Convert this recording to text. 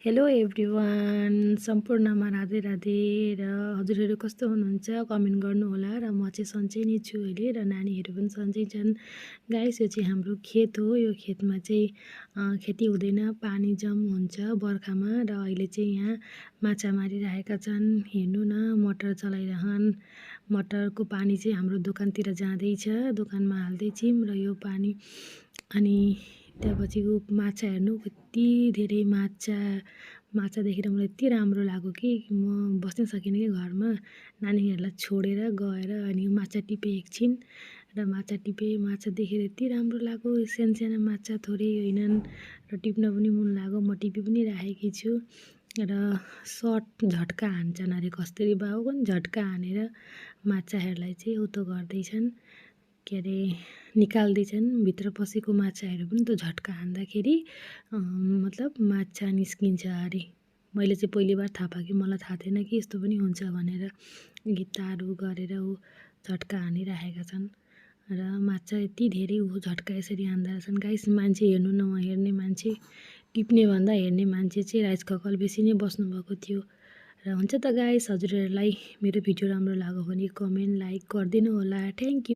Hello everyone, सम्पूर्णमा राधे राधे। र हजुरहरू कस्तो हुनुहुन्छ कमेन्ट गर्नुहोला। र म चाहिँ सन्चै नै छु अहिले, र नानीहरू पनि सन्चै छन्। गाइस, यो चाहिँ हाम्रो खेत हो। यो खेतमा चाहिँ खेती हुँदैन, पानी जम हुन्छ बर्खामा। र अहिले चाहिँ यहाँ माछा मारिरहेका छन्। हेर्नु न, मटर चलाइरहन्। मटरको पानी चाहिँ हाम्रो दोकानतिर जाँदैछ, दोकानमा हाल्दैछौँ। र यो पानी अनि त्यहाँपछिको माछा हेर्नु, कति धेरै माछा देखेर मलाई यति राम्रो लाग्यो कि म बस्नै सकिनँ कि घरमा। नानीहरूलाई छोडेर गएर अनि माछा टिपेँ एकछिन, र माछा टिपेँ। माछा देखेर यति राम्रो लाग्यो। सानो माछा थोरै होइनन्, र टिप्न पनि मन लाग्यो। म टिपी पनि राखेकी छु। र सर्ट झट्का हान्छन् अरे, कस्तुरी बाबु पनि झट्का हानेर माछाहरूलाई चाहिँ उतो गर्दैछन्, के अरे निकाल्दैछन्। भित्र पसेको माछाहरू पनि त्यो झट्का हान्दाखेरि मतलब माछा निस्किन्छ अरे। मैले चाहिँ पहिली बार थाहा पाएँ कि, मलाई थाहा थिएन कि यस्तो पनि हुन्छ भनेर। गिताहरू गरेर ऊ झट्का हानिराखेका छन्, र माछा यति धेरै ऊ झट्का यसरी हान्दा रहेछन्। गाइस, मान्छे हेर्नु न, उहाँ हेर्ने मान्छे, टिप्ने भन्दा हेर्ने मान्छे चाहिँ राइस ककल बेसी नै बस्नुभएको थियो। र हुन्छ त गाइस, हजुरहरूलाई मेरो भिडियो राम्रो लाग्यो भने कमेन्ट लाइक गरिदिनु होला। Thank you.